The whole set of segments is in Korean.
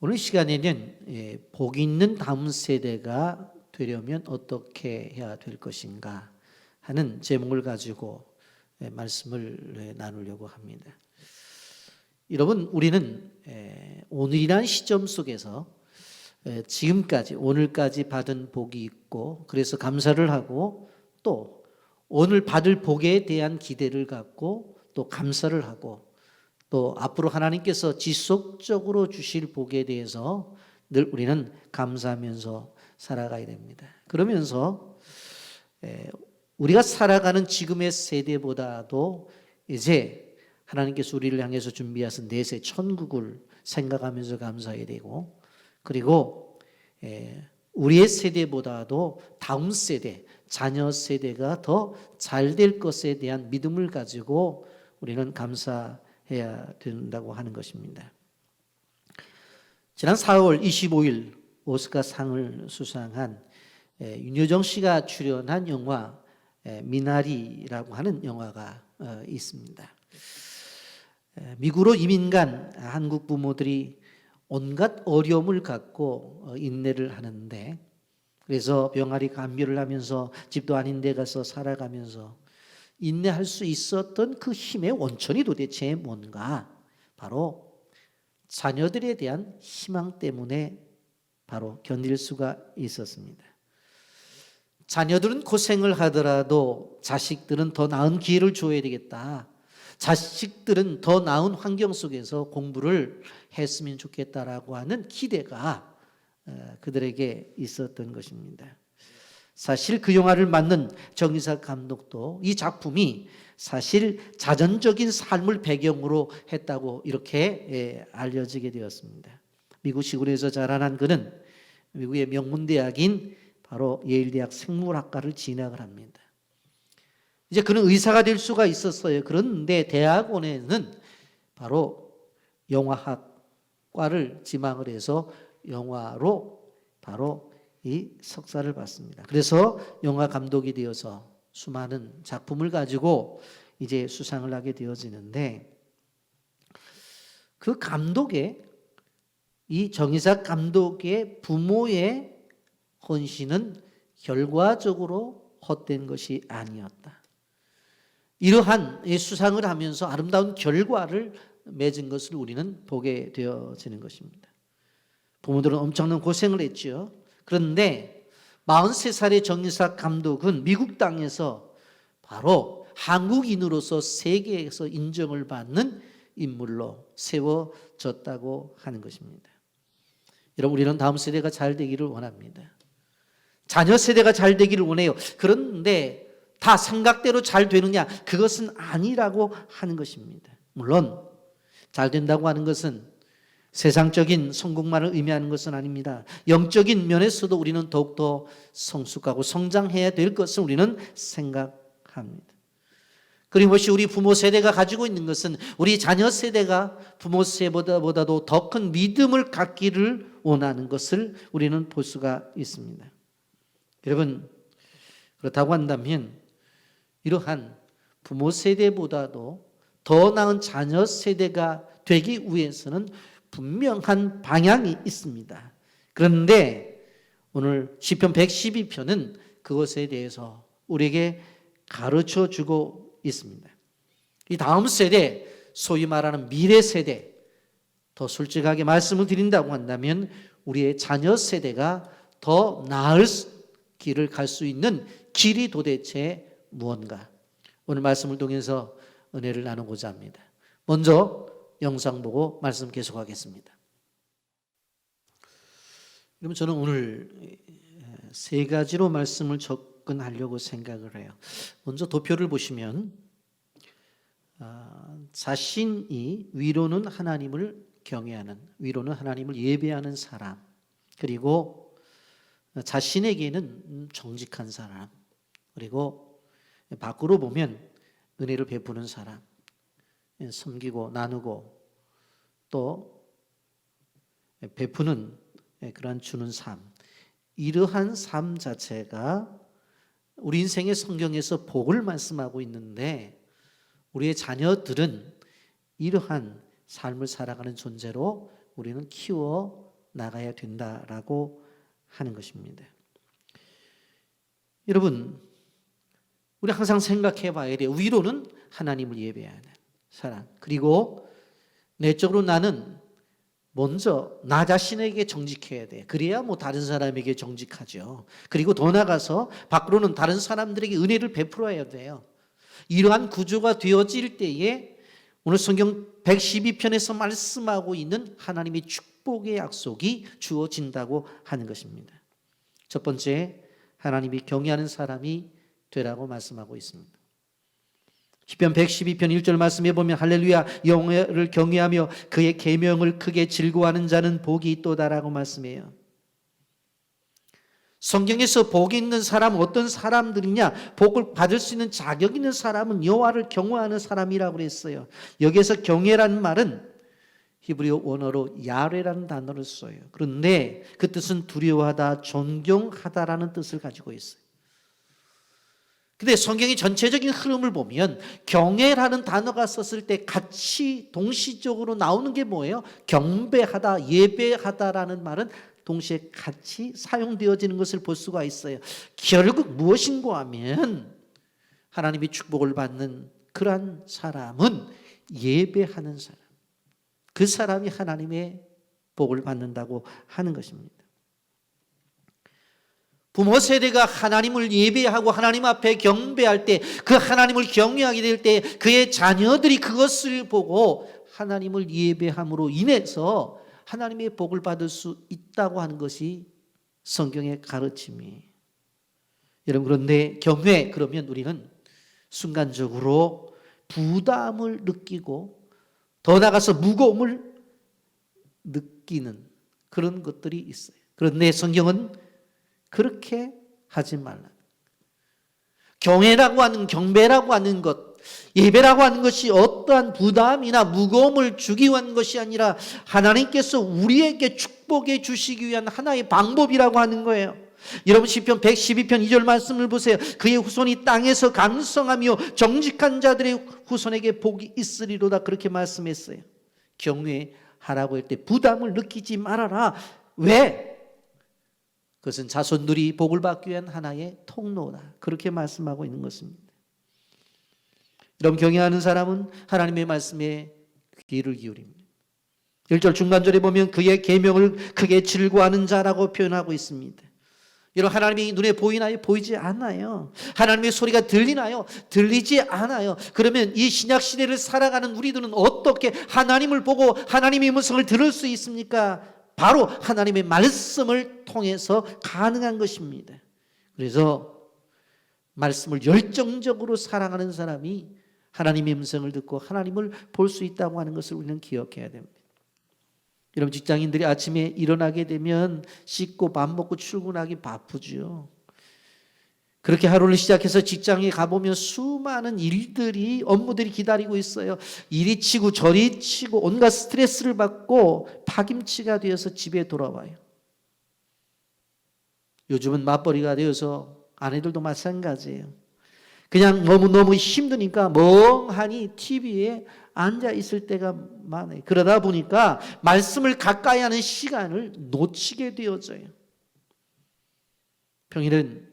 오늘 시간에는 복 있는 다음 세대가 되려면 어떻게 해야 될 것인가 하는 제목을 가지고 말씀을 나누려고 합니다. 여러분, 우리는 오늘이라는 시점 속에서 지금까지 오늘까지 받은 복이 있고, 그래서 감사를 하고, 또 오늘 받을 복에 대한 기대를 갖고 또 감사를 하고, 또 앞으로 하나님께서 지속적으로 주실 복에 대해서 늘 우리는 감사하면서 살아가야 됩니다. 그러면서 우리가 살아가는 지금의 세대보다도 이제 하나님께서 우리를 향해서 준비하신 내세 천국을 생각하면서 감사해야 되고, 그리고 우리의 세대보다도 다음 세대, 자녀 세대가 더 잘 될 것에 대한 믿음을 가지고 우리는 감사해야 된다고 하는 것입니다. 지난 4월 25일 오스카상을 수상한 윤여정 씨가 출연한 영화 미나리라고 하는 영화가 있습니다. 미국으로 이민 간 한국 부모들이 온갖 어려움을 갖고 인내를 하는데, 그래서 병아리 감비를 하면서 집도 아닌 데 가서 살아가면서 인내할 수 있었던 그 힘의 원천이 도대체 뭔가? 바로 자녀들에 대한 희망 때문에 바로 견딜 수가 있었습니다. 자녀들은 고생을 하더라도 자식들은 더 나은 기회를 줘야 되겠다. 자식들은 더 나은 환경 속에서 공부를 했으면 좋겠다라고 하는 기대가 그들에게 있었던 것입니다. 사실 그 영화를 만든 정의삭 감독도 이 작품이 사실 자전적인 삶을 배경으로 했다고 이렇게 알려지게 되었습니다. 미국 시골에서 자라난 그는 미국의 명문대학인 바로 예일대학 생물학과를 진학을 합니다. 이제 그는 의사가 될 수가 있었어요. 그런데 대학원에는 바로 영화학과를 지망을 해서 영화로 바로 이 석사를 받습니다. 그래서 영화 감독이 되어서 수많은 작품을 가지고 이제 수상을 하게 되어지는데, 그 감독의, 이 정의삭 감독의 부모의 헌신은 결과적으로 헛된 것이 아니었다. 이러한 수상을 하면서 아름다운 결과를 맺은 것을 우리는 보게 되어지는 것입니다. 부모들은 엄청난 고생을 했죠. 그런데 43살의 정의삭 감독은 미국 땅에서 바로 한국인으로서 세계에서 인정을 받는 인물로 세워졌다고 하는 것입니다. 여러분, 우리는 다음 세대가 잘 되기를 원합니다. 자녀 세대가 잘 되기를 원해요. 그런데 다 생각대로 잘 되느냐? 그것은 아니라고 하는 것입니다. 물론 잘 된다고 하는 것은 세상적인 성공만을 의미하는 것은 아닙니다. 영적인 면에서도 우리는 더욱더 성숙하고 성장해야 될 것을 우리는 생각합니다. 그리고 우리 부모 세대가 가지고 있는 것은 우리 자녀 세대가 부모 세대보다도 더 큰 믿음을 갖기를 원하는 것을 우리는 볼 수가 있습니다. 여러분, 그렇다고 한다면 이러한 부모 세대보다도 더 나은 자녀 세대가 되기 위해서는 분명한 방향이 있습니다. 그런데 오늘 시편 112편은 그것에 대해서 우리에게 가르쳐 주고 있습니다. 이 다음 세대, 소위 말하는 미래 세대, 더 솔직하게 말씀을 드린다고 한다면 우리의 자녀 세대가 더 나을 길을 갈 수 있는 길이 도대체 무언가? 오늘 말씀을 통해서 은혜를 나누고자 합니다. 먼저 영상 보고 말씀 계속하겠습니다. 그러면 저는 오늘 세 가지로 말씀을 접근하려고 생각을 해요. 먼저 도표를 보시면 자신이 위로는 하나님을 경외하는, 위로는 하나님을 예배하는 사람, 그리고 자신에게는 정직한 사람, 그리고 밖으로 보면 은혜를 베푸는 사람, 섬기고 나누고 또 베푸는 그러한 주는 삶, 이러한 삶 자체가 우리 인생의 성경에서 복을 말씀하고 있는데, 우리의 자녀들은 이러한 삶을 살아가는 존재로 우리는 키워 나가야 된다라고 하는 것입니다. 여러분, 우리 항상 생각해 봐야 돼요. 위로는 하나님을 예배하는 사람. 그리고 내적으로 나는 먼저 나 자신에게 정직해야 돼. 그래야 뭐 다른 사람에게 정직하죠. 그리고 더 나아가서 밖으로는 다른 사람들에게 은혜를 베풀어야 돼요. 이러한 구조가 되어질 때에 오늘 성경 112편에서 말씀하고 있는 하나님의 축복의 약속이 주어진다고 하는 것입니다. 첫 번째, 하나님이 경외하는 사람이 되라고 말씀하고 있습니다. 시편 112편 1절 말씀에 보면 할렐루야 여호와를 경외하며 그의 계명을 크게 즐거워하는 자는 복이 있도다라고 말씀해요. 성경에서 복이 있는 사람은 어떤 사람들이냐? 복을 받을 수 있는 자격 있는 사람은 여호와를 경외하는 사람이라고 그랬어요. 여기에서 경외라는 말은 히브리어 원어로 야레라는 단어를 써요. 그런데 그 뜻은 두려워하다, 존경하다라는 뜻을 가지고 있어요. 근데 성경의 전체적인 흐름을 보면 경외라는 단어가 썼을 때 같이 동시적으로 나오는 게 뭐예요? 경배하다, 예배하다라는 말은 동시에 같이 사용되어지는 것을 볼 수가 있어요. 결국 무엇인가 하면 하나님의 축복을 받는 그러한 사람은 예배하는 사람, 그 사람이 하나님의 복을 받는다고 하는 것입니다. 부모 세대가 하나님을 예배하고 하나님 앞에 경배할 때, 그 하나님을 경외하게 될 때 그의 자녀들이 그것을 보고 하나님을 예배함으로 인해서 하나님의 복을 받을 수 있다고 하는 것이 성경의 가르침이에요. 여러분, 그런데 경외 그러면 우리는 순간적으로 부담을 느끼고 더 나아가서 무거움을 느끼는 그런 것들이 있어요. 그런데 성경은 그렇게 하지 말라. 경외라고 하는, 경배라고 하는 것, 예배라고 하는 것이 어떠한 부담이나 무거움을 주기 위한 것이 아니라 하나님께서 우리에게 축복해 주시기 위한 하나의 방법이라고 하는 거예요. 여러분, 시편 112편 2절 말씀을 보세요. 그의 후손이 땅에서 강성하며 정직한 자들의 후손에게 복이 있으리로다, 그렇게 말씀했어요. 경외하라고 할 때 부담을 느끼지 말아라. 왜? 그것은 자손들이 복을 받기 위한 하나의 통로다, 그렇게 말씀하고 있는 것입니다. 여러분, 경외하는 사람은 하나님의 말씀에 귀를 기울입니다. 1절 중간절에 보면 그의 계명을 크게 즐거워하는 자라고 표현하고 있습니다. 여러분, 하나님이 눈에 보이나요? 보이지 않아요. 하나님의 소리가 들리나요? 들리지 않아요. 그러면 이 신약 시대를 살아가는 우리들은 어떻게 하나님을 보고 하나님의 음성을 들을 수 있습니까? 바로 하나님의 말씀을 통해서 가능한 것입니다. 그래서 말씀을 열정적으로 사랑하는 사람이 하나님의 음성을 듣고 하나님을 볼 수 있다고 하는 것을 우리는 기억해야 됩니다. 여러분, 직장인들이 아침에 일어나게 되면 씻고 밥 먹고 출근하기 바쁘죠. 그렇게 하루를 시작해서 직장에 가보면 수많은 일들이, 업무들이 기다리고 있어요. 이리 치고 저리 치고 온갖 스트레스를 받고 파김치가 되어서 집에 돌아와요. 요즘은 맞벌이가 되어서 아내들도 마찬가지예요. 그냥 너무너무 힘드니까 멍하니 TV에 앉아 있을 때가 많아요. 그러다 보니까 말씀을 가까이 하는 시간을 놓치게 되어져요. 평일은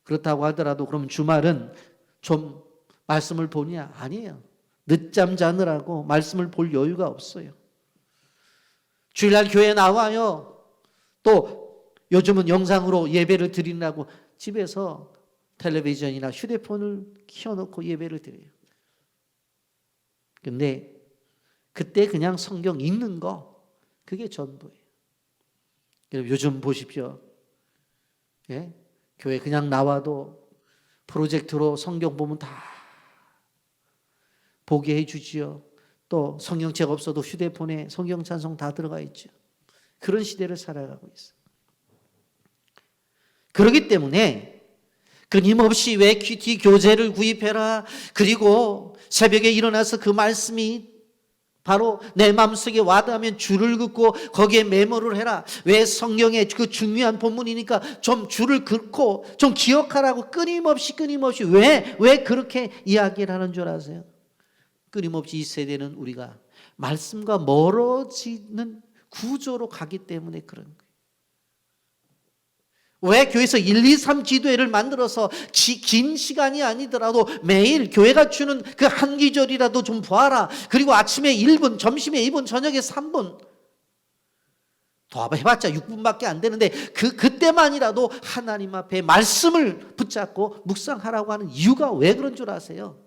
그렇다고 하더라도 그럼 주말은 좀 말씀을 보냐? 아니에요. 늦잠 자느라고 말씀을 볼 여유가 없어요. 주일날 교회 나와요. 또 요즘은 영상으로 예배를 드리려고 집에서 텔레비전이나 휴대폰을 켜놓고 예배를 드려요. 근데 그때 그냥 성경 읽는 거, 그게 전부예요. 요즘 보십시오. 예? 교회 그냥 나와도 프로젝트로 성경 보면 다 보게 해주지요. 또 성경책 없어도 휴대폰에 성경 찬송 다 들어가 있죠. 그런 시대를 살아가고 있어요. 그렇기 때문에 끊임없이 왜 큐티 교재를 구입해라, 그리고 새벽에 일어나서 그 말씀이 바로 내 마음속에 와닿으면 줄을 긋고 거기에 메모를 해라. 왜? 성경의 그 중요한 본문이니까 좀 줄을 긋고 좀 기억하라고 끊임없이 왜 그렇게 이야기를 하는 줄 아세요? 끊임없이 이 세대는 우리가 말씀과 멀어지는 구조로 가기 때문에 그런 거예요. 왜 교회에서 1, 2, 3 기도회를 만들어서 긴 시간이 아니더라도 매일 교회가 주는 그 한 기절이라도 좀 보아라. 그리고 아침에 1분, 점심에 2분, 저녁에 3분. 더 해봤자 6분밖에 안 되는데 그때만이라도 하나님 앞에 말씀을 붙잡고 묵상하라고 하는 이유가 왜 그런 줄 아세요?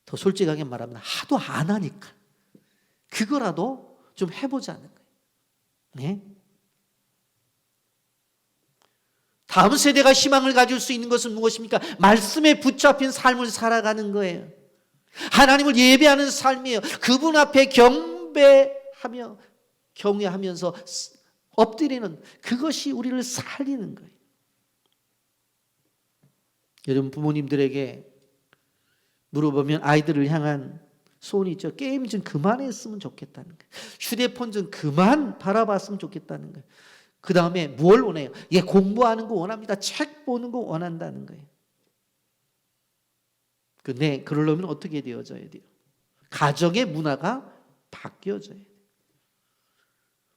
더 솔직하게 말하면 하도 안 하니까 그거라도 좀 해보자는 거예요. 네? 다음 세대가 희망을 가질 수 있는 것은 무엇입니까? 말씀에 붙잡힌 삶을 살아가는 거예요. 하나님을 예배하는 삶이에요. 그분 앞에 경배하며 경외하면서 엎드리는 그것이 우리를 살리는 거예요. 여러분 부모님들에게 물어보면 아이들을 향한 소원이 있죠. 게임 좀 그만했으면 좋겠다는 거예요. 휴대폰 좀 그만 바라봤으면 좋겠다는 거예요. 그 다음에 뭘 원해요? 얘 공부하는 거 원합니다. 책 보는 거 원한다는 거예요. 근데 그러려면 어떻게 되어져야 돼요? 가정의 문화가 바뀌어져야 돼요.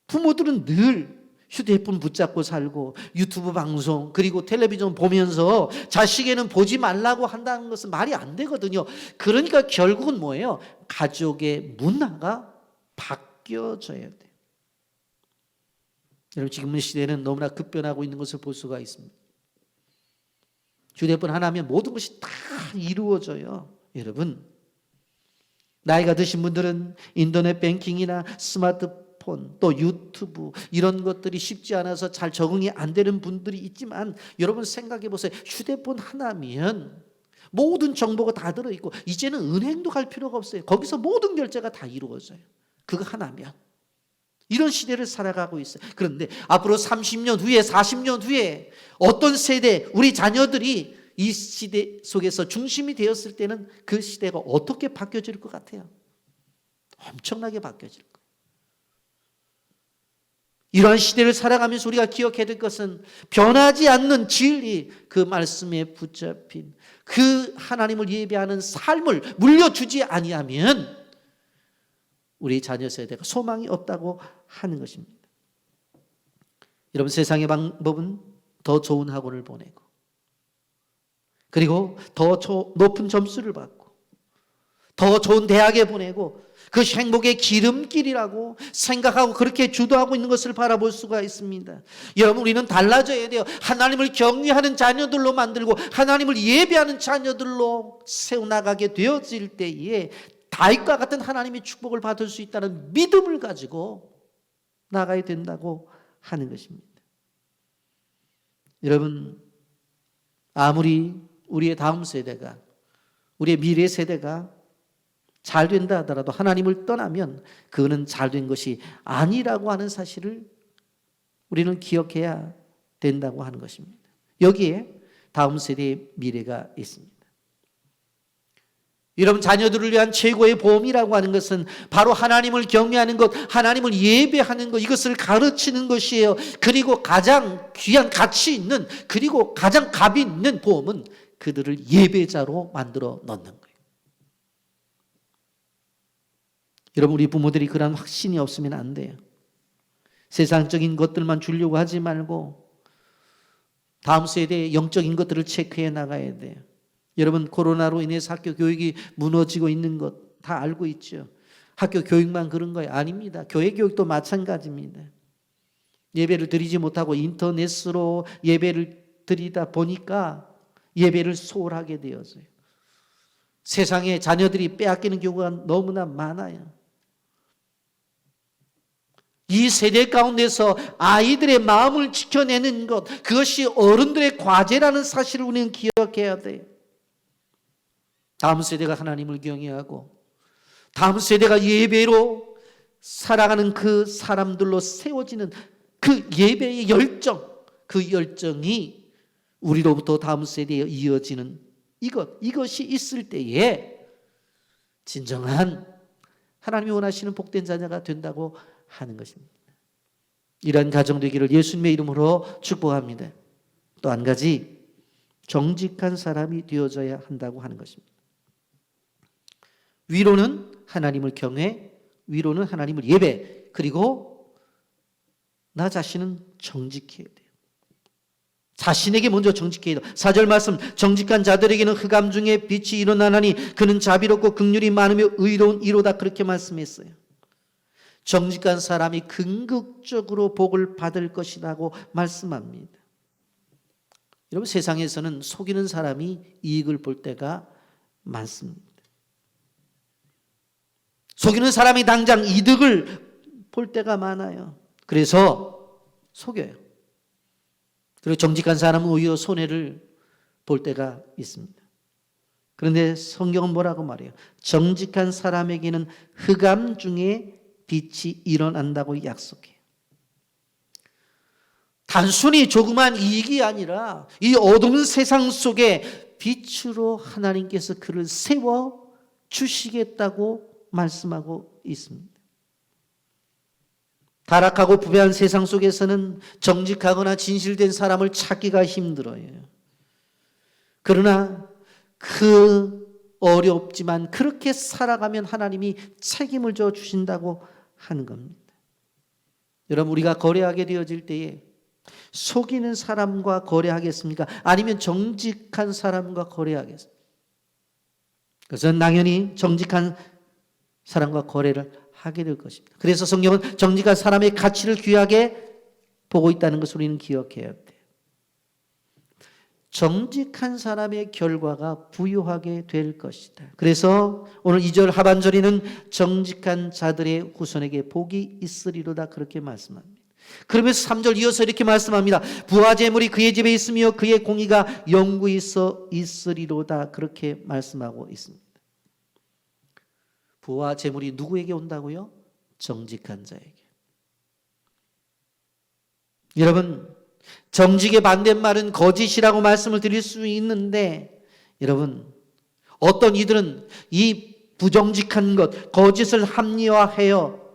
부모들은 늘 휴대폰 붙잡고 살고 유튜브 방송 그리고 텔레비전 보면서 자식에는 보지 말라고 한다는 것은 말이 안 되거든요. 그러니까 결국은 뭐예요? 가족의 문화가 바뀌어져야 돼요. 여러분 지금 시대는 너무나 급변하고 있는 것을 볼 수가 있습니다. 휴대폰 하나면 모든 것이 다 이루어져요. 여러분 나이가 드신 분들은 인터넷 뱅킹이나 스마트폰 또 유튜브 이런 것들이 쉽지 않아서 잘 적응이 안 되는 분들이 있지만 여러분 생각해 보세요. 휴대폰 하나면 모든 정보가 다 들어있고 이제는 은행도 갈 필요가 없어요. 거기서 모든 결제가 다 이루어져요. 그거 하나면. 이런 시대를 살아가고 있어요. 그런데 앞으로 30년 후에 40년 후에 어떤 세대 우리 자녀들이 이 시대 속에서 중심이 되었을 때는 그 시대가 어떻게 바뀌어질 것 같아요? 엄청나게 바뀌어질 거예요. 이러한 시대를 살아가면서 우리가 기억해야 될 것은 변하지 않는 진리 그 말씀에 붙잡힌 그 하나님을 예배하는 삶을 물려주지 아니하면 우리 자녀 세대가 소망이 없다고 하는 것입니다. 여러분 세상의 방법은 더 좋은 학원을 보내고 그리고 더 높은 점수를 받고 더 좋은 대학에 보내고 그 행복의 기름길이라고 생각하고 그렇게 주도하고 있는 것을 바라볼 수가 있습니다. 여러분 우리는 달라져야 돼요. 하나님을 경외하는 자녀들로 만들고 하나님을 예배하는 자녀들로 세워나가게 되어질 때에 다윗과 같은 하나님의 축복을 받을 수 있다는 믿음을 가지고 나가야 된다고 하는 것입니다. 여러분 아무리 우리의 다음 세대가 우리의 미래 세대가 잘 된다 하더라도 하나님을 떠나면 그거는 잘된 것이 아니라고 하는 사실을 우리는 기억해야 된다고 하는 것입니다. 여기에 다음 세대의 미래가 있습니다. 여러분 자녀들을 위한 최고의 보험이라고 하는 것은 바로 하나님을 경외하는 것, 하나님을 예배하는 것, 이것을 가르치는 것이에요. 그리고 가장 귀한 가치 있는 그리고 가장 값이 있는 보험은 그들을 예배자로 만들어 넣는 거예요. 여러분 우리 부모들이 그런 확신이 없으면 안 돼요. 세상적인 것들만 주려고 하지 말고 다음 세대의 영적인 것들을 체크해 나가야 돼요. 여러분 코로나로 인해서 학교 교육이 무너지고 있는 것 다 알고 있죠. 학교 교육만 그런 거예요? 아닙니다. 교회 교육도 마찬가지입니다. 예배를 드리지 못하고 인터넷으로 예배를 드리다 보니까 예배를 소홀하게 되었어요. 세상에 자녀들이 빼앗기는 경우가 너무나 많아요. 이 세대 가운데서 아이들의 마음을 지켜내는 것, 그것이 어른들의 과제라는 사실을 우리는 기억해야 돼요. 다음 세대가 하나님을 경외하고 다음 세대가 예배로 살아가는 그 사람들로 세워지는 그 예배의 열정, 그 열정이 우리로부터 다음 세대에 이어지는 이것이 있을 때에 진정한 하나님이 원하시는 복된 자녀가 된다고 하는 것입니다. 이러한 가정 되기를 예수님의 이름으로 축복합니다. 또 한 가지 정직한 사람이 되어져야 한다고 하는 것입니다. 위로는 하나님을 경외, 위로는 하나님을 예배, 그리고 나 자신은 정직해야 돼요. 자신에게 먼저 정직해야 돼요. 4절 말씀, 정직한 자들에게는 흑암 중에 빛이 일어나나니 그는 자비롭고 긍휼이 많으며 의로운 이로다, 그렇게 말씀했어요. 정직한 사람이 궁극적으로 복을 받을 것이라고 말씀합니다. 여러분, 세상에서는 속이는 사람이 이익을 볼 때가 많습니다. 속이는 사람이 당장 이득을 볼 때가 많아요. 그래서 속여요. 그리고 정직한 사람은 오히려 손해를 볼 때가 있습니다. 그런데 성경은 뭐라고 말해요? 정직한 사람에게는 흑암 중에 빛이 일어난다고 약속해요. 단순히 조그만 이익이 아니라 이 어두운 세상 속에 빛으로 하나님께서 그를 세워 주시겠다고 말씀하고 있습니다. 타락하고 부패한 세상 속에서는 정직하거나 진실된 사람을 찾기가 힘들어요. 그러나 어렵지만 그렇게 살아가면 하나님이 책임을 져 주신다고 하는 겁니다. 여러분, 우리가 거래하게 되어질 때에 속이는 사람과 거래하겠습니까? 아니면 정직한 사람과 거래하겠습니까? 그래서 당연히 정직한 사람과 거래를 하게 될 것입니다. 그래서 성경은 정직한 사람의 가치를 귀하게 보고 있다는 것을 우리는 기억해야 돼요. 정직한 사람의 결과가 부유하게 될 것이다. 그래서 오늘 2절 하반절에는 정직한 자들의 후손에게 복이 있으리로다, 그렇게 말씀합니다. 그러면서 3절 이어서 이렇게 말씀합니다. 부와 재물이 그의 집에 있으며 그의 공의가 영구히 있으리로다, 그렇게 말씀하고 있습니다. 부와 재물이 누구에게 온다고요? 정직한 자에게. 여러분, 정직의 반대말은 거짓이라고 말씀을 드릴 수 있는데, 여러분, 어떤 이들은 이 부정직한 것, 거짓을 합리화해요.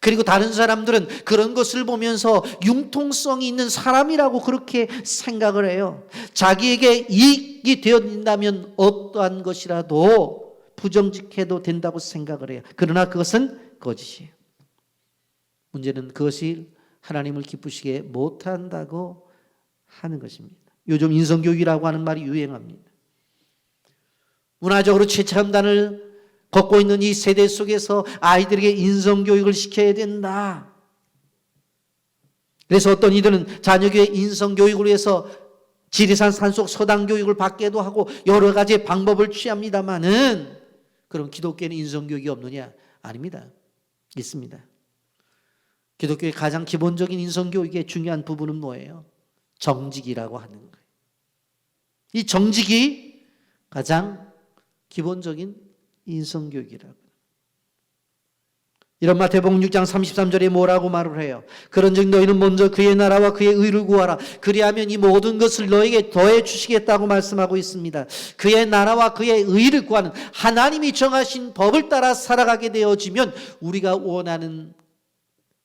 그리고 다른 사람들은 그런 것을 보면서 융통성이 있는 사람이라고 그렇게 생각을 해요. 자기에게 이익이 되어진다면 어떠한 것이라도 부정직해도 된다고 생각을 해요. 그러나 그것은 거짓이에요. 문제는 그것이 하나님을 기쁘시게 못한다고 하는 것입니다. 요즘 인성교육이라고 하는 말이 유행합니다. 문화적으로 최첨단을 걷고 있는 이 세대 속에서 아이들에게 인성교육을 시켜야 된다. 그래서 어떤 이들은 자녀교회 인성교육을 위해서 지리산 산속 서당교육을 받게도 하고 여러 가지의 방법을 취합니다마는, 그럼 기독교에는 인성교육이 없느냐? 아닙니다. 있습니다. 기독교의 가장 기본적인 인성교육의 중요한 부분은 뭐예요? 정직이라고 하는 거예요. 이 정직이 가장 기본적인 인성교육이라고. 이런 마태복음 6장 33절에 뭐라고 말을 해요? 그런즉 너희는 먼저 그의 나라와 그의 의를 구하라. 그리하면 이 모든 것을 너에게 더해 주시겠다고 말씀하고 있습니다. 그의 나라와 그의 의를 구하는, 하나님이 정하신 법을 따라 살아가게 되어지면 우리가 원하는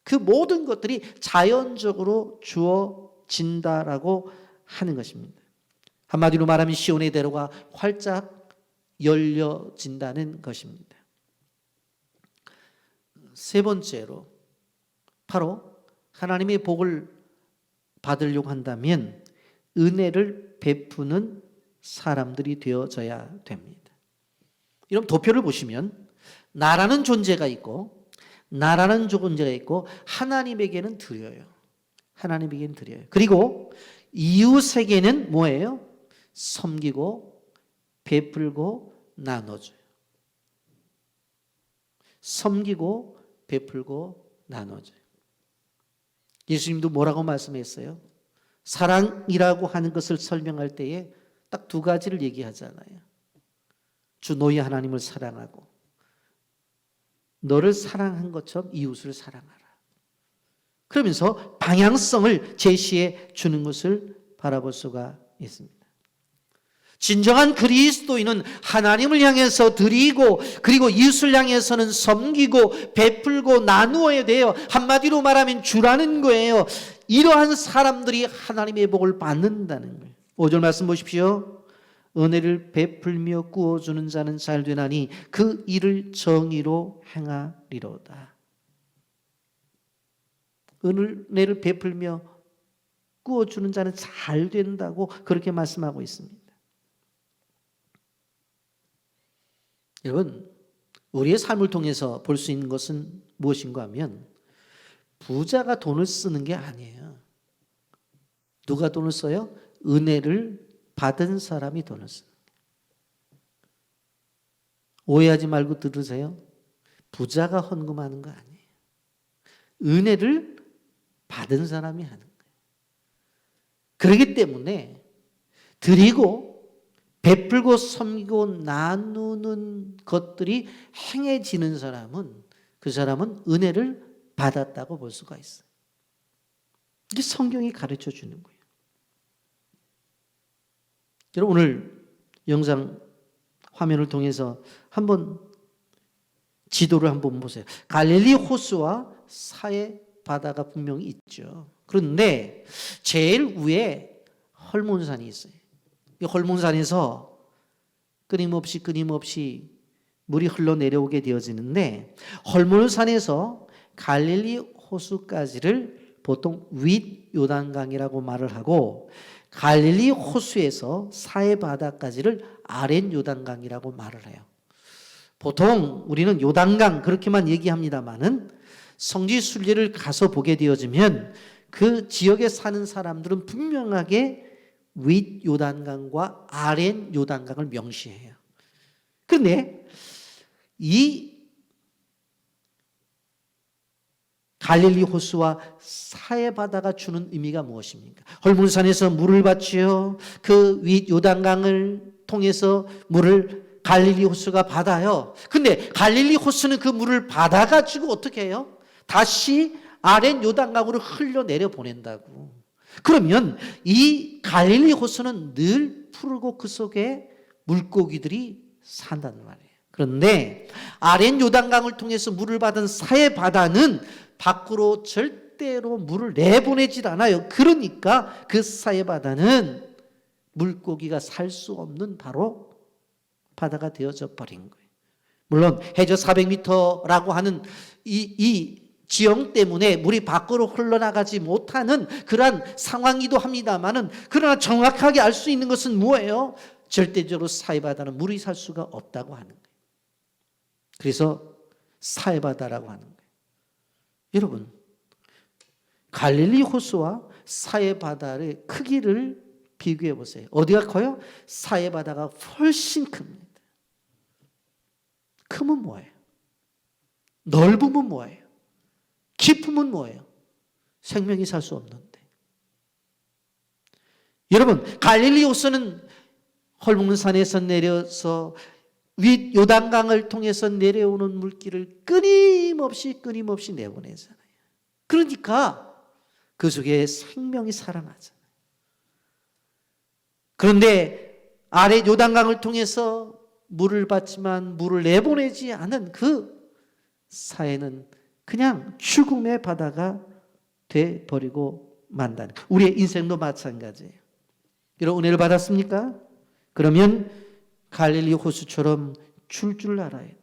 그 모든 것들이 자연적으로 주어진다라고 하는 것입니다. 한마디로 말하면 시온의 대로가 활짝 열려진다는 것입니다. 세 번째로, 바로 하나님의 복을 받으려고 한다면 은혜를 베푸는 사람들이 되어져야 됩니다. 이런 도표를 보시면 나라는 존재가 있고 하나님에게는 드려요. 하나님에게는 드려요. 그리고 이웃에게는 뭐예요? 섬기고 베풀고 나눠줘요. 섬기고 베풀고 나눠줘요. 예수님도 뭐라고 말씀했어요? 사랑이라고 하는 것을 설명할 때에 딱 두 가지를 얘기하잖아요. 주 너희 하나님을 사랑하고 너를 사랑한 것처럼 이웃을 사랑하라. 그러면서 방향성을 제시해 주는 것을 바라볼 수가 있습니다. 진정한 그리스도인은 하나님을 향해서 드리고, 그리고 이웃을 향해서는 섬기고 베풀고 나누어야 돼요. 한마디로 말하면 주라는 거예요. 이러한 사람들이 하나님의 복을 받는다는 거예요. 5절 말씀 보십시오. 은혜를 베풀며 구워주는 자는 잘 되나니 그 일을 정의로 행하리로다. 은혜를 베풀며 꾸어주는 자는 잘 된다고 그렇게 말씀하고 있습니다. 여러분, 우리의 삶을 통해서 볼 수 있는 것은 무엇인가 하면 부자가 돈을 쓰는 게 아니에요. 누가 돈을 써요? 은혜를 받은 사람이 돈을 써요. 오해하지 말고 들으세요. 부자가 헌금하는 거 아니에요. 은혜를 받은 사람이 하는 거예요. 그렇기 때문에 드리고 베풀고 섬기고 나누는 것들이 행해지는 사람은 그 사람은 은혜를 받았다고 볼 수가 있어요. 이게 성경이 가르쳐 주는 거예요. 여러분 오늘 영상 화면을 통해서 한번 지도를 한번 보세요. 갈릴리 호수와 사해 바다가 분명히 있죠. 그런데 제일 위에 헐몬산이 있어요. 이 헐몬산에서 끊임없이 물이 흘러내려오게 되어지는데 헐몬산에서 갈릴리 호수까지를 보통 윗 요단강이라고 말을 하고 갈릴리 호수에서 사해 바다까지를 아랫 요단강이라고 말을 해요. 보통 우리는 요단강 그렇게만 얘기합니다마는 성지 순례를 가서 보게 되어지면 그 지역에 사는 사람들은 분명하게 윗 요단강과 아랫 요단강을 명시해요. 그런데 이 갈릴리 호수와 사해 바다가 주는 의미가 무엇입니까? 헐몬산에서 물을 받지요. 그 윗 요단강을 통해서 물을 갈릴리 호수가 받아요. 근데 갈릴리 호수는 그 물을 받아가지고 어떻게 해요? 다시 아랫 요단강으로 흘려내려 보낸다고. 그러면 이 갈릴리 호수는 늘 푸르고 그 속에 물고기들이 산단 말이에요. 그런데 아랫 요단강을 통해서 물을 받은 사해 바다는 밖으로 절대로 물을 내보내질 않아요. 그러니까 그 사해 바다는 물고기가 살 수 없는 바로 바다가 되어져 버린 거예요. 물론 해저 400m라고 하는 이 지형 때문에 물이 밖으로 흘러나가지 못하는 그러한 상황이기도 합니다만은 그러나 정확하게 알 수 있는 것은 뭐예요? 절대적으로 사해 바다는 물이 살 수가 없다고 하는 거예요. 그래서 사해 바다라고 하는 거예요. 여러분, 갈릴리 호수와 사해 바다의 크기를 비교해 보세요. 어디가 커요? 사해 바다가 훨씬 큽니다. 크면 뭐예요? 넓으면 뭐예요? 깊으면 뭐예요? 생명이 살 수 없는데. 여러분, 갈릴리 호수는 헐몬산에서 내려서 윗 요단강을 통해서 내려오는 물길을 끊임없이 내보내잖아요. 그러니까 그 속에 생명이 살아나잖아요. 그런데 아래 요단강을 통해서 물을 받지만 물을 내보내지 않은 그 사해는 그냥 죽음의 바다가 돼버리고 만다는 거예요. 우리의 인생도 마찬가지예요. 여러분 은혜를 받았습니까? 그러면 갈릴리 호수처럼 줄 알아야 돼.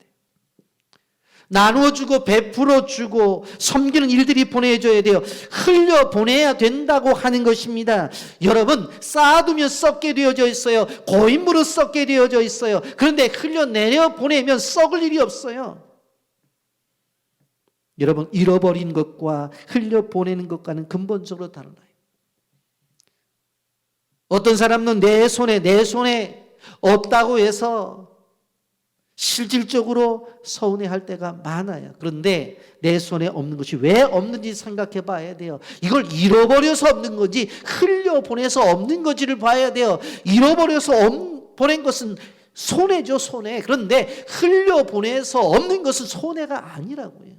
나누어주고 베풀어주고 섬기는 일들이 보내줘야 돼요. 흘려보내야 된다고 하는 것입니다. 여러분 쌓아두면 썩게 되어져 있어요. 고인물은 썩게 되어져 있어요. 그런데 흘려내려 보내면 썩을 일이 없어요. 여러분 잃어버린 것과 흘려보내는 것과는 근본적으로 달라요. 어떤 사람은 내 손에 없다고 해서 실질적으로 서운해할 때가 많아요. 그런데 내 손에 없는 것이 왜 없는지 생각해 봐야 돼요. 이걸 잃어버려서 없는 건지 흘려보내서 없는 건지를 봐야 돼요. 잃어버려서 보낸 것은 손해죠, 손해. 그런데 흘려보내서 없는 것은 손해가 아니라고요.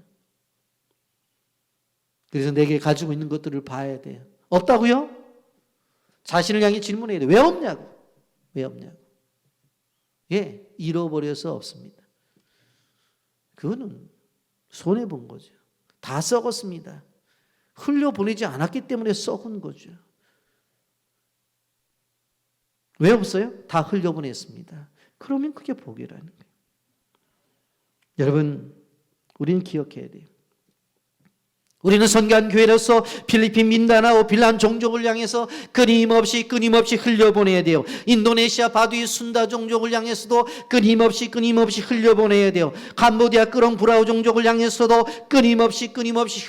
그래서 내게 가지고 있는 것들을 봐야 돼요. 없다고요? 자신을 향해 질문해야 돼요. 왜 없냐고. 왜 없냐고. 예, 잃어버려서 없습니다. 그거는 손해본 거죠. 다 썩었습니다. 흘려보내지 않았기 때문에 썩은 거죠. 왜 없어요? 다 흘려보냈습니다. 그러면 그게 복이라는 거예요. 여러분, 우리는 기억해야 돼요. 우리는 선교한 교회로서 필리핀 민다나오 빌란 종족을 향해서 끊임없이 흘려보내야 돼요. 인도네시아 바두이 순다 종족을 향해서도 끊임없이 흘려보내야 돼요. 캄보디아 끄렁 브라우 종족을 향해서도 끊임없이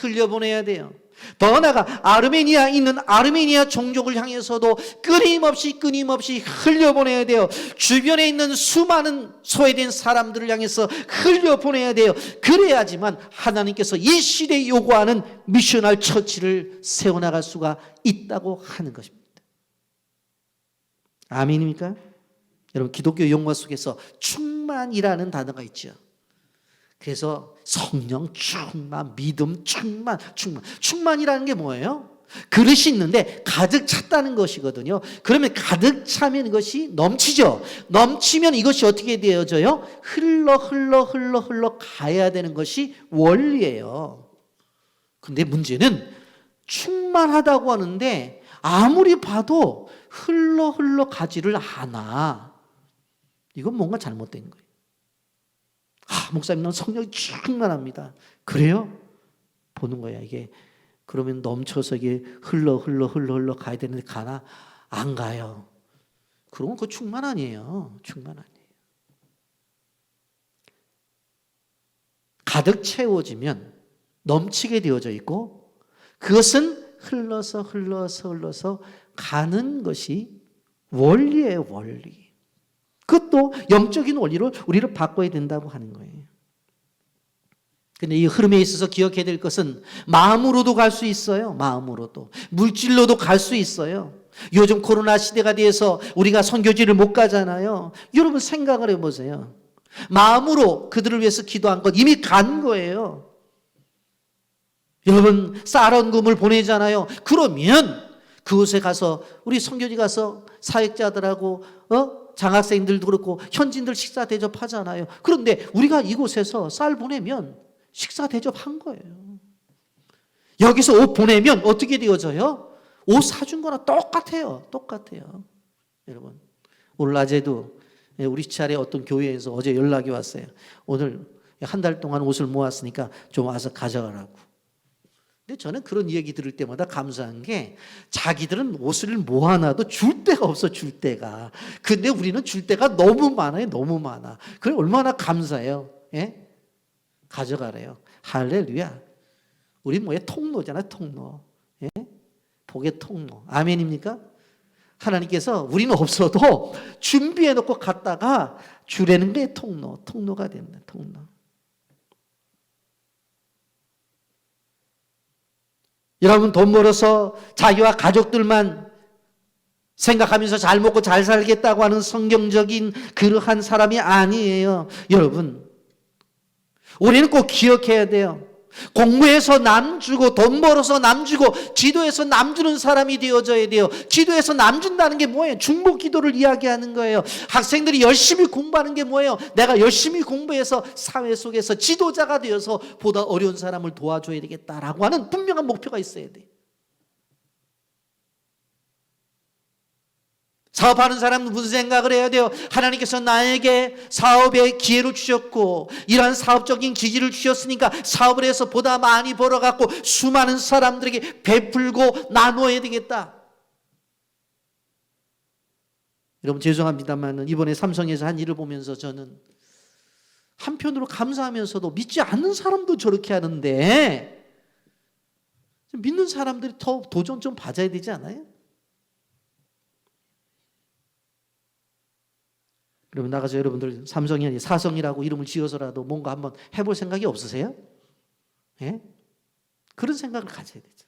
흘려보내야 돼요. 더 나아가 아르메니아에 있는 아르메니아 종족을 향해서도 끊임없이 흘려보내야 돼요. 주변에 있는 수많은 소외된 사람들을 향해서 흘려보내야 돼요. 그래야지만 하나님께서 이 시대에 요구하는 미셔널 처치를 세워나갈 수가 있다고 하는 것입니다. 아멘입니까? 여러분, 기독교 용어 속에서 충만이라는 단어가 있죠. 그래서 성령 충만, 믿음 충만이라는 게 뭐예요? 그릇이 있는데 가득 찼다는 것이거든요. 그러면 가득 차면 이것이 넘치죠. 넘치면 이것이 어떻게 되어져요? 흘러 가야 되는 것이 원리예요. 근데 문제는 충만하다고 하는데 아무리 봐도 흘러 가지를 않아. 이건 뭔가 잘못된 거예요. 목사님, 성령이 충만합니다. 그래요? 보는 거야, 이게. 그러면 넘쳐서 이게 흘러 가야 되는데 가나? 안 가요. 그러면 그거 충만 아니에요. 충만 아니에요. 가득 채워지면 넘치게 되어져 있고, 그것은 흘러서 가는 것이 원리예요, 원리. 그것도 영적인 원리로 우리를 바꿔야 된다고 하는 거예요. 근데 이 흐름에 있어서 기억해야 될 것은 마음으로도 갈 수 있어요. 마음으로도. 물질로도 갈 수 있어요. 요즘 코로나 시대가 돼서 우리가 선교지를 못 가잖아요. 여러분 생각을 해보세요. 마음으로 그들을 위해서 기도한 것 이미 간 거예요. 여러분 쌀언금을 보내잖아요. 그러면 그곳에 가서 우리 선교지 가서 사역자들하고 장학생들도 그렇고 현지인들 식사 대접하잖아요. 그런데 우리가 이곳에서 쌀 보내면 식사 대접한 거예요. 여기서 옷 보내면 어떻게 되어져요? 옷 사준 거나 똑같아요. 여러분 오늘 낮에도 우리 시찰에 어떤 교회에서 어제 연락이 왔어요. 오늘 한 달 동안 옷을 모았으니까 좀 와서 가져가라고. 근데 저는 그런 얘기 들을 때마다 감사한 게 자기들은 옷을 모아놔도 줄 데가 없어, 줄 데가. 근데 우리는 줄 데가 너무 많아요, 너무 많아. 그래 얼마나 감사해요. 예? 가져가래요. 할렐루야. 우리 뭐의 통로잖아요, 통로. 예? 복의 통로. 아멘입니까? 하나님께서 우리는 없어도 준비해 놓고 갔다가 주라는 게 통로가 됩니다, 통로. 여러분 돈 벌어서 자기와 가족들만 생각하면서 잘 먹고 잘 살겠다고 하는 성경적인 그러한 사람이 아니에요. 여러분 우리는 꼭 기억해야 돼요. 공부해서 남 주고 돈 벌어서 남 주고 기도해서 남 주는 사람이 되어져야 돼요. 기도해서 남 준다는 게 뭐예요? 중보 기도를 이야기하는 거예요. 학생들이 열심히 공부하는 게 뭐예요? 내가 열심히 공부해서 사회 속에서 지도자가 되어서 보다 어려운 사람을 도와줘야 되겠다라고 하는 분명한 목표가 있어야 돼요. 사업하는 사람은 무슨 생각을 해야 돼요? 하나님께서 나에게 사업의 기회를 주셨고 이러한 사업적인 기지를 주셨으니까 사업을 해서 보다 많이 벌어갖고 수많은 사람들에게 베풀고 나눠야 되겠다. 여러분 죄송합니다만 이번에 삼성에서 한 일을 보면서 저는 한편으로 감사하면서도 믿지 않는 사람도 저렇게 하는데 믿는 사람들이 더 도전 좀 받아야 되지 않아요? 그러면 나가서 여러분들 삼성이 아니라 사성이라고 이름을 지어서라도 뭔가 한번 해볼 생각이 없으세요? 예? 그런 생각을 가져야 되죠.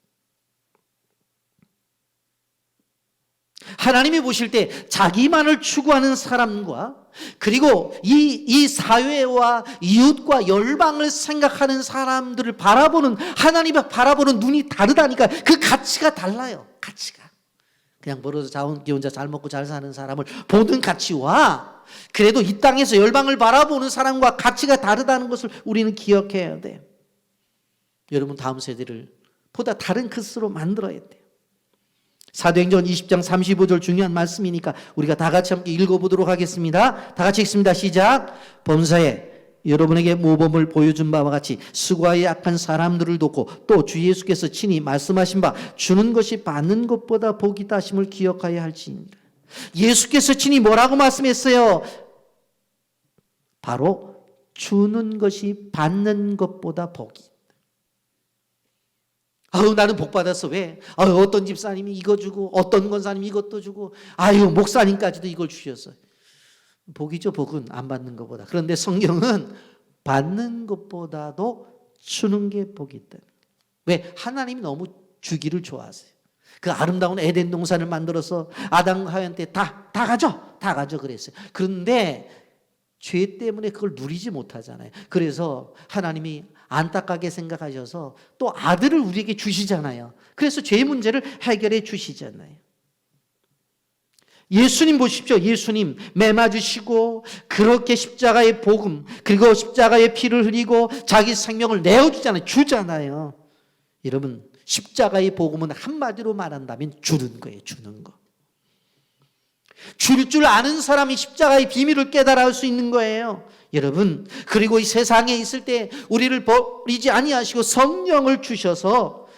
하나님이 보실 때 자기만을 추구하는 사람과 그리고 이 사회와 이웃과 열방을 생각하는 사람들을 바라보는 하나님이 바라보는 눈이 다르다니까 그 가치가 달라요. 가치가. 그냥 벌어서 자기 혼자 잘 먹고 잘 사는 사람을 보는 가치와 그래도 이 땅에서 열방을 바라보는 사람과 가치가 다르다는 것을 우리는 기억해야 돼요. 여러분 다음 세대를 보다 다른 크스로 만들어야 돼요. 사도행전 20장 35절 중요한 말씀이니까 우리가 다 같이 함께 읽어보도록 하겠습니다. 다 같이 읽습니다. 시작. 범사에 여러분에게 모범을 보여준 바와 같이 수고하여 약한 사람들을 돕고 또 주 예수께서 친히 말씀하신 바 주는 것이 받는 것보다 복이다 하심을 기억하여야 할지니라. 예수께서 친히 뭐라고 말씀했어요? 바로 주는 것이 받는 것보다 복이. 나는 복 받았어. 왜? 어떤 집사님이 이거 주고 어떤 권사님이 이것도 주고 목사님까지도 이걸 주셨어. 복이죠. 복은 안 받는 것보다. 그런데 성경은 받는 것보다도 주는 게 복이 있다. 왜? 하나님이 너무 주기를 좋아하세요. 그 아름다운 에덴 동산을 만들어서 아담과 하와한테 다 가져 그랬어요. 그런데 죄 때문에 그걸 누리지 못하잖아요. 그래서 하나님이 안타깝게 생각하셔서 또 아들을 우리에게 주시잖아요. 그래서 죄 문제를 해결해 주시잖아요. 예수님 보십시오. 예수님 매 맞으시고 그렇게 십자가의 복음 그리고 십자가의 피를 흘리고 자기 생명을 내어주잖아요. 주잖아요. 여러분 십자가의 복음은 한마디로 말한다면 주는 거예요. 주는 거. 줄 아는 사람이 십자가의 비밀을 깨달아 알 수 있는 거예요. 여러분 그리고 이 세상에 있을 때 우리를 버리지 아니하시고 성령을 주셔서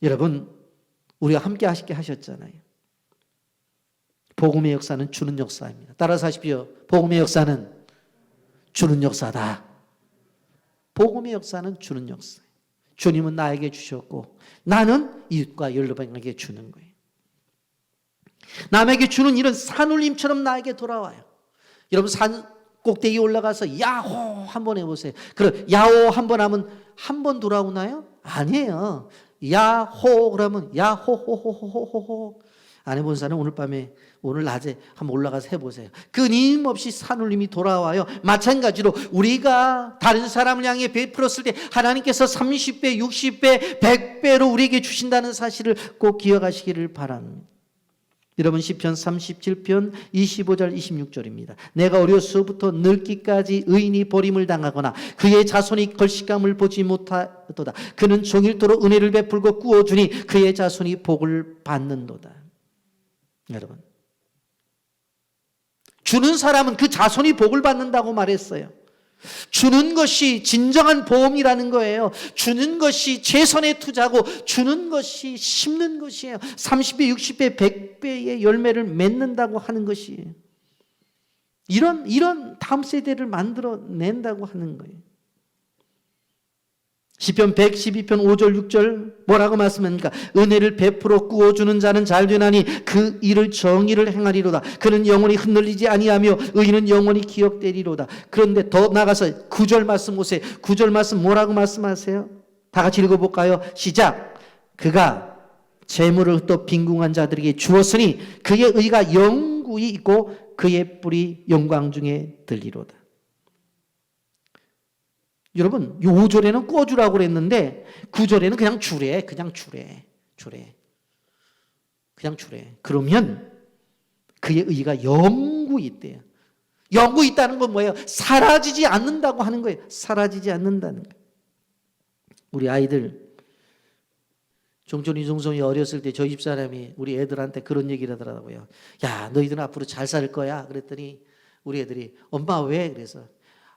여러분 우리와 함께 하시게 하셨잖아요. 복음의 역사는 주는 역사입니다. 따라서 하십시오. 복음의 역사는 주는 역사다. 복음의 역사는 주는 역사예요. 주님은 나에게 주셨고 나는 이웃과 여러분에게 주는 거예요. 남에게 주는 일은 산울림처럼 나에게 돌아와요. 여러분 산 꼭대기 올라가서 야호 한번 해보세요. 그럼 야호 한번 하면 한 번 돌아오나요? 아니에요. 야호 그러면 야호호호호호호 안 해본 사람은 오늘 낮에 한번 올라가서 해보세요. 끊임없이 산울림이 돌아와요. 마찬가지로 우리가 다른 사람을 향해 베풀었을 때 하나님께서 30배, 60배, 100배로 우리에게 주신다는 사실을 꼭 기억하시기를 바랍니다. 여러분 시편 37편 25절 26절입니다. 내가 어려서부터 늙기까지 의인이 버림을 당하거나 그의 자손이 걸식감을 보지 못하도다. 그는 종일토록 은혜를 베풀고 꾸어주니 그의 자손이 복을 받는도다. 여러분 주는 사람은 그 자손이 복을 받는다고 말했어요. 주는 것이 진정한 보험이라는 거예요. 주는 것이 최선의 투자고 주는 것이 심는 것이에요. 30배, 60배, 100배의 열매를 맺는다고 하는 것이에요. 이런 다음 세대를 만들어낸다고 하는 거예요. 시편 112편 5절 6절 뭐라고 말씀합니까? 은혜를 베풀어 꾸어주는 자는 잘되나니 그 일을 정의를 행하리로다. 그는 영원히 흔들리지 아니하며 의인은 영원히 기억되리로다. 그런데 더 나가서 9절 말씀 보세요. 9절 말씀 뭐라고 말씀하세요? 다 같이 읽어볼까요? 시작. 그가 재물을 또 빈궁한 자들에게 주었으니 그의 의가 영구히 있고 그의 뿔이 영광 중에 들리로다. 여러분 5절에는 꿔주라고 그랬는데 9절에는 그냥 주래. 그냥 주래. 그러면 그의 의가 영구히 있대요. 영구히 있다는 건 뭐예요? 사라지지 않는다고 하는 거예요. 사라지지 않는다는 거예요. 우리 아이들 종촌이 종손이 어렸을 때 저희 집사람이 우리 애들한테 그런 얘기를 하더라고요. 야 너희들은 앞으로 잘 살 거야. 그랬더니 우리 애들이 엄마 왜? 그래서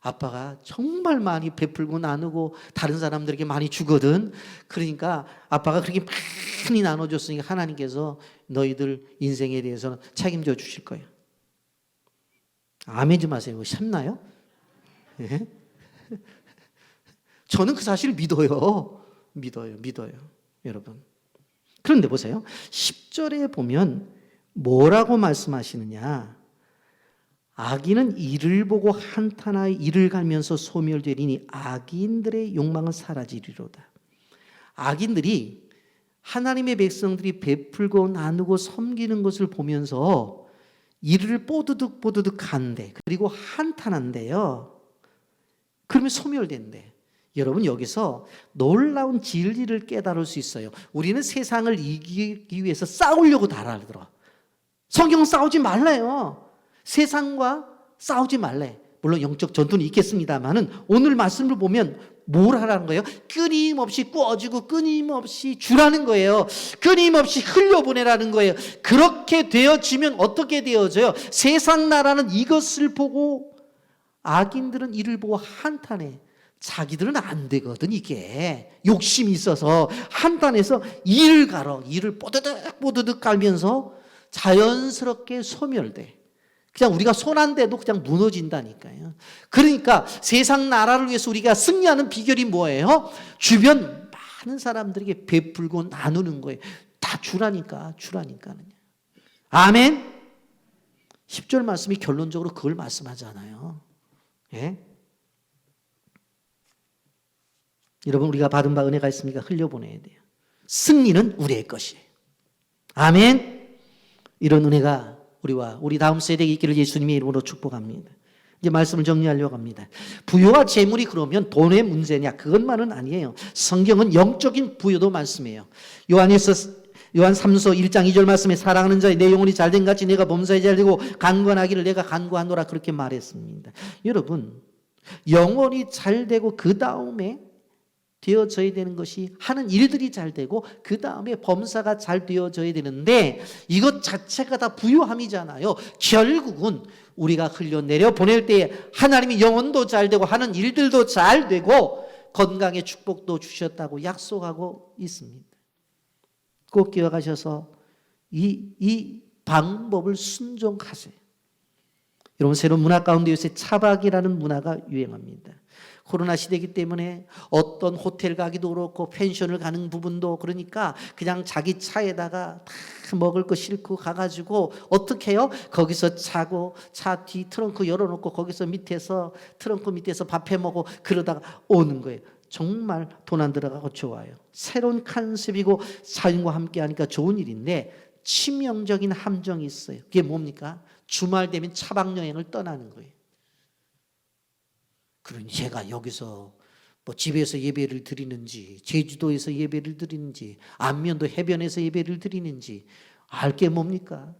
아빠가 정말 많이 베풀고 나누고 다른 사람들에게 많이 주거든. 그러니까 아빠가 그렇게 많이 나눠줬으니까 하나님께서 너희들 인생에 대해서는 책임져 주실 거예요. 아멘 좀 하세요. 샵나요? 예? 저는 그 사실을 믿어요. 여러분. 그런데 보세요. 10절에 보면 뭐라고 말씀하시느냐. 악인은 이를 보고 한탄하여 이를 갈면서 소멸되리니 악인들의 욕망은 사라지리로다. 악인들이 하나님의 백성들이 베풀고 나누고 섬기는 것을 보면서 이를 뽀드득 한대. 그리고 한탄한대요. 그러면 소멸된대. 여러분 여기서 놀라운 진리를 깨달을 수 있어요. 우리는 세상을 이기기 위해서 싸우려고 달아들어. 성경은 싸우지 말래요. 세상과 싸우지 말래. 물론 영적 전투는 있겠습니다만은 오늘 말씀을 보면 뭘 하라는 거예요? 끊임없이 꾸어주고 끊임없이 주라는 거예요. 끊임없이 흘려보내라는 거예요. 그렇게 되어지면 어떻게 되어져요? 세상 나라는 이것을 보고 악인들은 이를 보고 한탄해. 자기들은 안 되거든. 이게 욕심이 있어서 한탄해서 이를 갈어. 이를 뽀드득 깔면서 자연스럽게 소멸돼. 그냥 우리가 손 안 대도 그냥 무너진다니까요. 그러니까 세상 나라를 위해서 우리가 승리하는 비결이 뭐예요? 주변 많은 사람들에게 베풀고 나누는 거예요. 다 주라니까. 아멘. 10절 말씀이 결론적으로 그걸 말씀하잖아요. 예? 여러분, 우리가 받은 바 은혜가 있으니까 흘려보내야 돼요. 승리는 우리의 것이에요. 아멘. 이런 은혜가 우리와 우리 다음 세대에 있기를 예수님의 이름으로 축복합니다. 이제 말씀을 정리하려고 합니다. 부요와 재물이 그러면 돈의 문제냐? 그것만은 아니에요. 성경은 영적인 부요도 말씀해요. 요한 3서 1장 2절 말씀에 사랑하는 자의 내 영혼이 잘된 같이 내가 범사에 잘되고 간구하기를 내가 간구하노라 그렇게 말했습니다. 여러분, 영혼이 잘되고 그 다음에 되어져야 되는 것이 하는 일들이 잘 되고 그 다음에 범사가 잘 되어져야 되는데 이것 자체가 다 부요함이잖아요. 결국은 우리가 흘려내려 보낼 때 하나님이 영혼도 잘 되고 하는 일들도 잘 되고 건강의 축복도 주셨다고 약속하고 있습니다. 꼭 기억하셔서 이 방법을 순종하세요. 여러분, 새로운 문화 가운데 요새 차박이라는 문화가 유행합니다. 코로나 시대이기 때문에 어떤 호텔 가기도 그렇고 펜션을 가는 부분도 그러니까 그냥 자기 차에다가 다 먹을 거 싣고 가가지고 어떻게 해요? 거기서 자고 차 뒤 트렁크 열어놓고 거기서 트렁크 밑에서 밥 해먹고 그러다가 오는 거예요. 정말 돈 안 들어가고 좋아요. 새로운 컨셉이고 자연과 함께 하니까 좋은 일인데 치명적인 함정이 있어요. 그게 뭡니까? 주말 되면 차박 여행을 떠나는 거예요. 그러니 제가 여기서 뭐 집에서 예배를 드리는지 제주도에서 예배를 드리는지 안면도 해변에서 예배를 드리는지 알 게 뭡니까?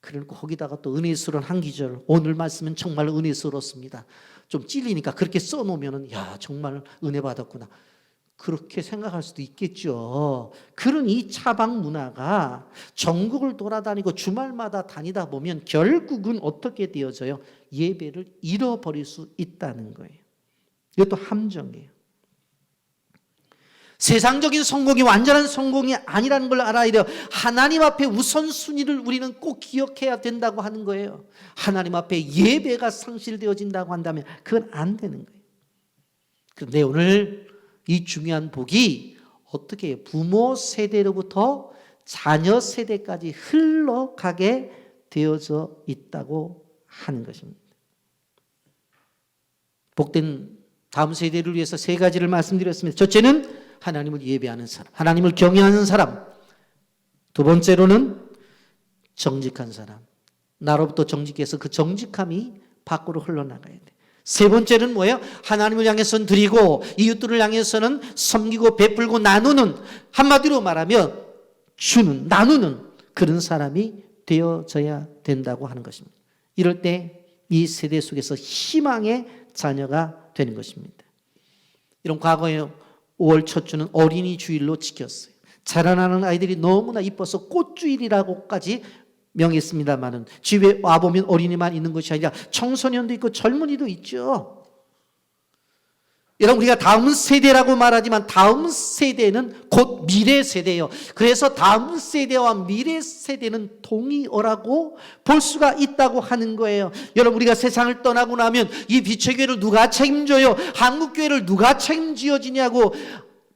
그리고 거기다가 또 은혜스러운 한 기절, 오늘 말씀은 정말 은혜스럽습니다. 좀 찔리니까 그렇게 써놓으면 야 정말 은혜 받았구나 그렇게 생각할 수도 있겠죠. 그런 이 차박 문화가 전국을 돌아다니고 주말마다 다니다 보면 결국은 어떻게 되어져요? 예배를 잃어버릴 수 있다는 거예요. 이것도 함정이에요. 세상적인 성공이 완전한 성공이 아니라는 걸 알아야 돼요. 하나님 앞에 우선순위를 우리는 꼭 기억해야 된다고 하는 거예요. 하나님 앞에 예배가 상실되어진다고 한다면 그건 안 되는 거예요. 그런데 오늘 이 중요한 복이 어떻게 해요? 부모 세대로부터 자녀 세대까지 흘러가게 되어져 있다고 하는 것입니다. 복된 다음 세대를 위해서 세 가지를 말씀드렸습니다. 첫째는 하나님을 예배하는 사람, 하나님을 경외하는 사람. 두 번째로는 정직한 사람. 나로부터 정직해서 그 정직함이 밖으로 흘러나가야 돼. 세 번째는 뭐예요? 하나님을 향해서는 드리고 이웃들을 향해서는 섬기고 베풀고 나누는, 한마디로 말하면 주는, 나누는 그런 사람이 되어져야 된다고 하는 것입니다. 이럴 때 이 세대 속에서 희망의 자녀가 되는 것입니다. 이런 과거에 5월 첫 주는 어린이 주일로 지켰어요. 자라나는 아이들이 너무나 이뻐서 꽃주일이라고까지 명했습니다만은 집에 와보면 어린이만 있는 것이 아니라 청소년도 있고 젊은이도 있죠. 여러분, 우리가 다음 세대라고 말하지만 다음 세대는 곧 미래 세대예요. 그래서 다음 세대와 미래 세대는 동의어라고 볼 수가 있다고 하는 거예요. 여러분, 우리가 세상을 떠나고 나면 이 비체교회를 누가 책임져요? 한국교회를 누가 책임지어지냐고.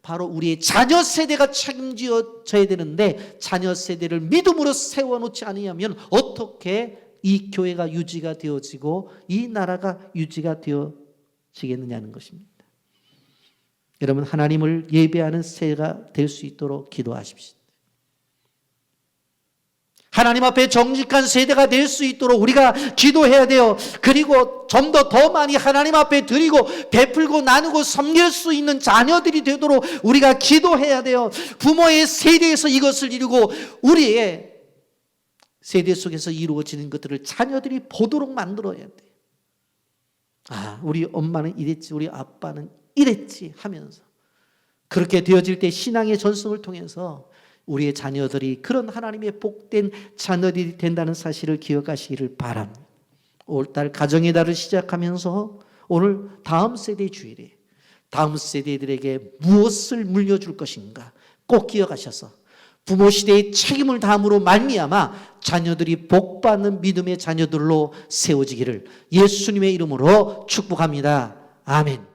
바로 우리의 자녀 세대가 책임져야 되는데 자녀 세대를 믿음으로 세워놓지 않으면 어떻게 이 교회가 유지가 되어지고 이 나라가 유지가 되어지겠느냐는 것입니다. 여러분, 하나님을 예배하는 세대가 될 수 있도록 기도하십시오. 하나님 앞에 정직한 세대가 될 수 있도록 우리가 기도해야 돼요. 그리고 좀 더 많이 하나님 앞에 드리고 베풀고 나누고 섬길 수 있는 자녀들이 되도록 우리가 기도해야 돼요. 부모의 세대에서 이것을 이루고 우리의 세대 속에서 이루어지는 것들을 자녀들이 보도록 만들어야 돼요. 아, 우리 엄마는 이랬지, 우리 아빠는 이랬지 하면서 그렇게 되어질 때 신앙의 전승을 통해서 우리의 자녀들이 그런 하나님의 복된 자녀들이 된다는 사실을 기억하시기를 바랍니다. 5월달 가정의 달을 시작하면서 오늘 다음 세대 주일에 다음 세대들에게 무엇을 물려줄 것인가 꼭 기억하셔서 부모 시대의 책임을 다함으로 말미암아 자녀들이 복받는 믿음의 자녀들로 세워지기를 예수님의 이름으로 축복합니다. 아멘.